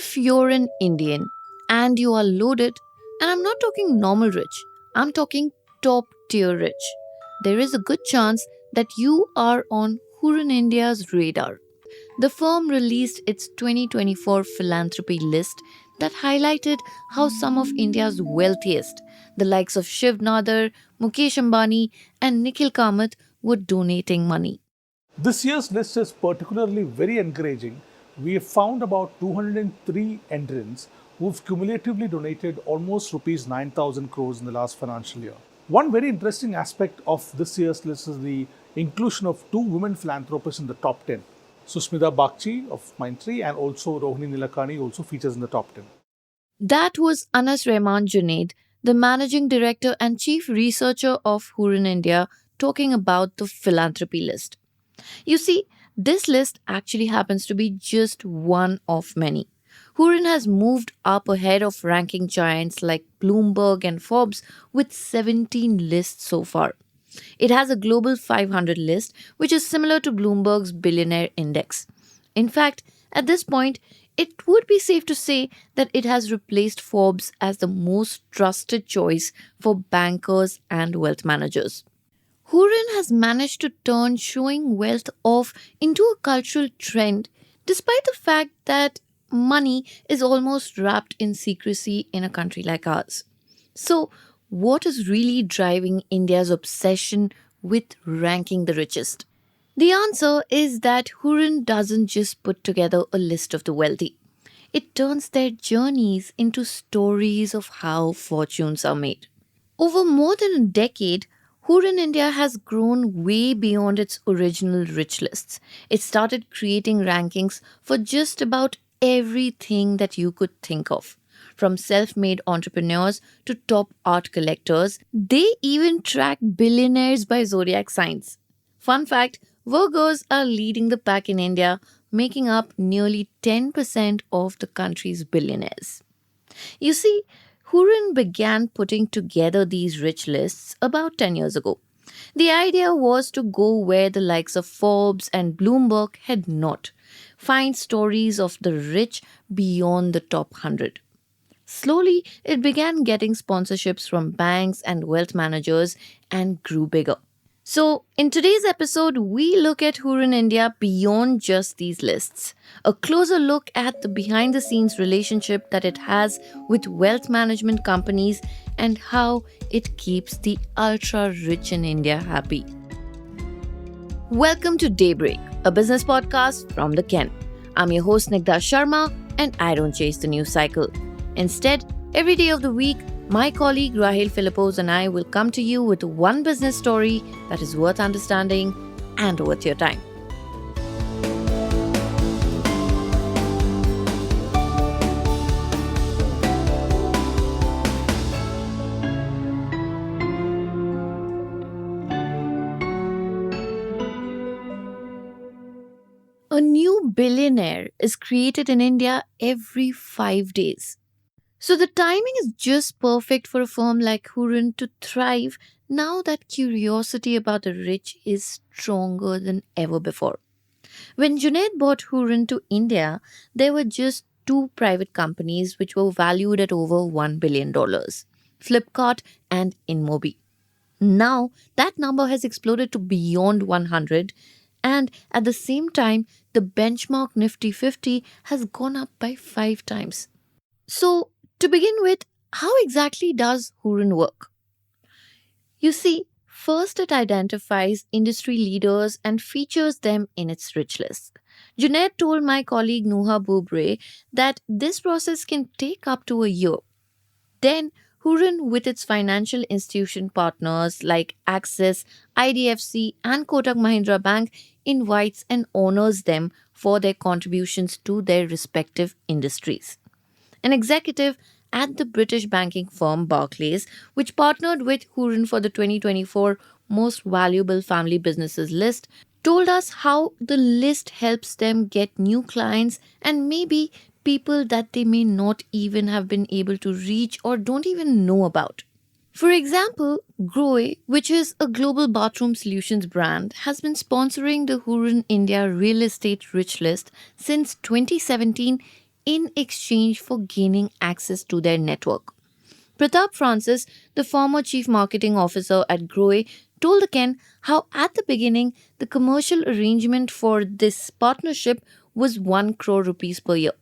If you're an Indian and you are loaded, and I'm not talking normal rich, I'm talking top tier rich, there is a good chance that you are on Hurun India's radar. The firm released its 2024 philanthropy list that highlighted how some of India's wealthiest, the likes of Shiv Nadar, Mukesh Ambani, and Nikhil Kamath, were donating money. This year's list is particularly very encouraging. We have found about 203 entrants who've cumulatively donated almost rupees 9,000 crores in the last financial year. One very interesting aspect of this year's list is the inclusion of two women philanthropists in the top 10. Susmita Bagchi of Mindtree and also Rohini Nilakani also features in the top 10. That was Anas Rehman Junaid, the managing director and chief researcher of Hurun India, talking about the philanthropy list. You see, this list actually happens to be just one of many. Hurun has moved up ahead of ranking giants like Bloomberg and Forbes with 17 lists so far. It has a global 500 list, which is similar to Bloomberg's Billionaire index. In fact, at this point, it would be safe to say that it has replaced Forbes as the most trusted choice for bankers and wealth managers. Hurun has managed to turn showing wealth off into a cultural trend, despite the fact that money is almost wrapped in secrecy in a country like ours. So, what is really driving India's obsession with ranking the richest? The answer is that Hurun doesn't just put together a list of the wealthy. It turns their journeys into stories of how fortunes are made. Over more than a decade, Hurun India has grown way beyond its original rich lists. It started creating rankings for just about everything that you could think of. From self made entrepreneurs to top art collectors, they even track billionaires by zodiac signs. Fun fact, Virgos are leading the pack in India, making up nearly 10% of the country's billionaires. You see, Hurun began putting together these rich lists about 10 years ago. The idea was to go where the likes of Forbes and Bloomberg had not, find stories of the rich beyond the top 100. Slowly, it began getting sponsorships from banks and wealth managers and grew bigger. So, in today's episode, we look at Hurun India beyond just these lists. A closer look at the behind the scenes relationship that it has with wealth management companies and how it keeps the ultra rich in India happy. Welcome to Daybreak, a business podcast from the Ken. I'm your host Nigda Sharma, and I don't chase the news cycle. Instead, every day of the week, my colleague Rahel Philippos and I will come to you with one business story that is worth understanding and worth your time. A new billionaire is created in India every 5 days. So the timing is just perfect for a firm like Hurun to thrive now that curiosity about the rich is stronger than ever before. When Junaid bought Hurun to India, there were just two private companies which were valued at over $1 billion, Flipkart and InMobi. Now, that number has exploded to beyond 100, and at the same time, the benchmark Nifty 50 has gone up by 5 times. So, to begin with, how exactly does Hurun work? You see, first it identifies industry leaders and features them in its rich list. Junaid told my colleague Nuha Bubre that this process can take up to a year. Then, Hurun, with its financial institution partners like Axis, IDFC, and Kotak Mahindra Bank, invites and honors them for their contributions to their respective industries. An executive at the British banking firm Barclays, which partnered with Hurun for the 2024 Most Valuable Family Businesses list, told us how the list helps them get new clients and maybe people that they may not even have been able to reach or don't even know about. For example, Grohe, which is a global bathroom solutions brand, has been sponsoring the Hurun India Real Estate Rich List since 2017, in exchange for gaining access to their network. Pratap Francis, the former chief marketing officer at Grohe, told Ken how at the beginning the commercial arrangement for this partnership was 1 crore rupees per year.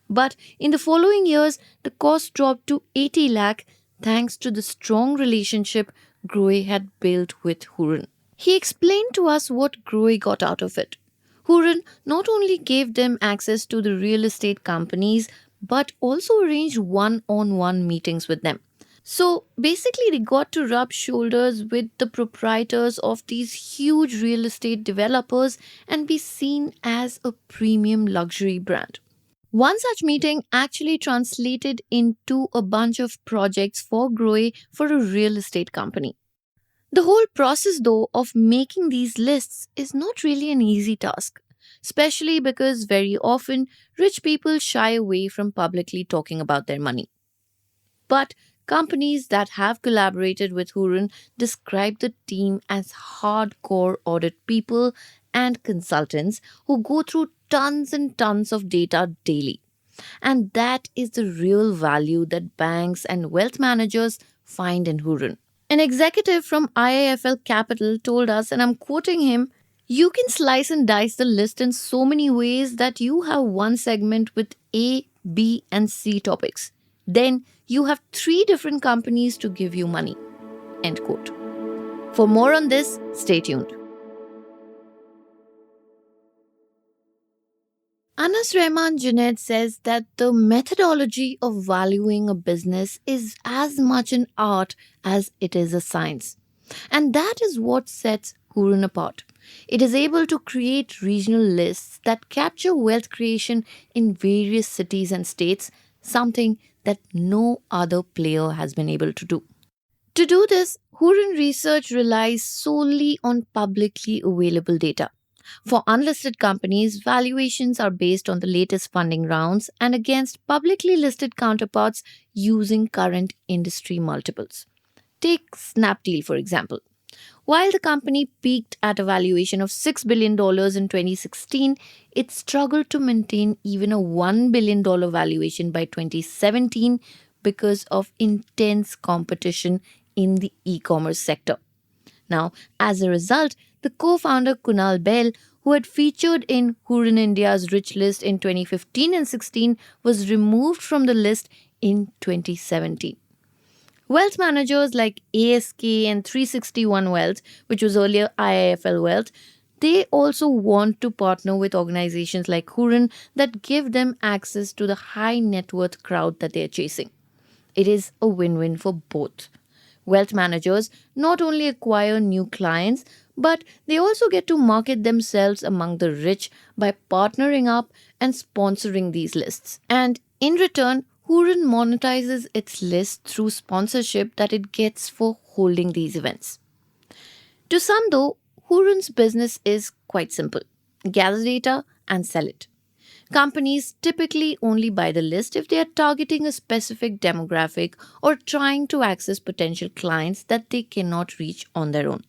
But in the following years, the cost dropped to 80 lakh thanks to the strong relationship Grohe had built with Hurun. He explained to us what Grohe got out of it. Hurun not only gave them access to the real estate companies but also arranged one-on-one meetings with them. So basically, they got to rub shoulders with the proprietors of these huge real estate developers and be seen as a premium luxury brand. One such meeting actually translated into a bunch of projects for Grohe for a real estate company. The whole process, though, of making these lists is not really an easy task, especially because very often rich people shy away from publicly talking about their money. But companies that have collaborated with Hurun describe the team as hardcore audit people and consultants who go through tons and tons of data daily. And that is the real value that banks and wealth managers find in Hurun. An executive from IIFL Capital told us, and I'm quoting him, "You can slice and dice the list in so many ways that you have one segment with A, B, and C topics. Then you have 3 different companies to give you money." End quote. For more on this, stay tuned. Anas Rahman Junaid says that the methodology of valuing a business is as much an art as it is a science. And that is what sets Hurun apart. It is able to create regional lists that capture wealth creation in various cities and states, something that no other player has been able to do. To do this, Hurun Research relies solely on publicly available data. For unlisted companies, valuations are based on the latest funding rounds and against publicly listed counterparts using current industry multiples. Take Snapdeal, for example. While the company peaked at a valuation of $6 billion in 2016, it struggled to maintain even a $1 billion valuation by 2017 because of intense competition in the e-commerce sector. Now, as a result, the co-founder Kunal Bell, who had featured in Hurun India's Rich List in 2015 and 16, was removed from the list in 2017. Wealth managers like ASK and 361 Wealth, which was earlier IIFL Wealth, they also want to partner with organizations like Hurun that give them access to the high net worth crowd that they are chasing. It is a win-win for both. Wealth managers not only acquire new clients, but they also get to market themselves among the rich by partnering up and sponsoring these lists. And in return, Hurun monetizes its list through sponsorship that it gets for holding these events. To some, though, Hurun's business is quite simple: gather data and sell it. Companies typically only buy the list if they are targeting a specific demographic or trying to access potential clients that they cannot reach on their own.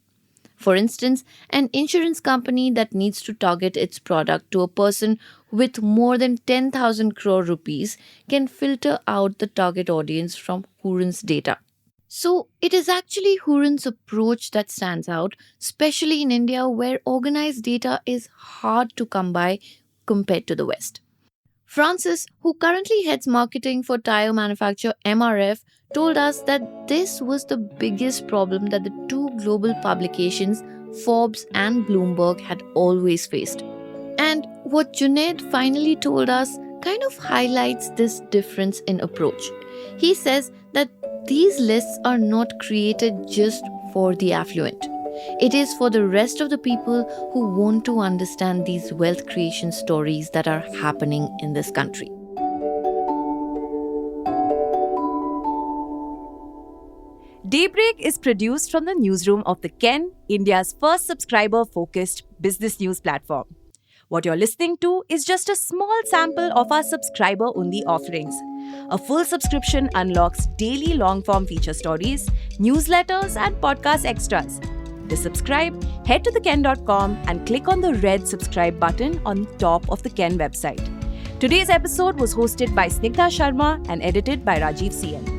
For instance, an insurance company that needs to target its product to a person with more than 10,000 crore rupees can filter out the target audience from Hurun's data. So, it is actually Hurun's approach that stands out, especially in India where organized data is hard to come by compared to the West. Francis, who currently heads marketing for tire manufacturer MRF, told us that this was the biggest problem that the two global publications, Forbes and Bloomberg, had always faced. And what Junaid finally told us kind of highlights this difference in approach. He says that these lists are not created just for the affluent. It is for the rest of the people who want to understand these wealth creation stories that are happening in this country. Daybreak is produced from the newsroom of the Ken, India's first subscriber-focused business news platform. What you're listening to is just a small sample of our subscriber-only offerings. A full subscription unlocks daily long-form feature stories, newsletters, and podcast extras. To subscribe, head to theken.com and click on the red subscribe button on top of the Ken website. Today's episode was hosted by Snigdha Sharma and edited by Rajiv CN.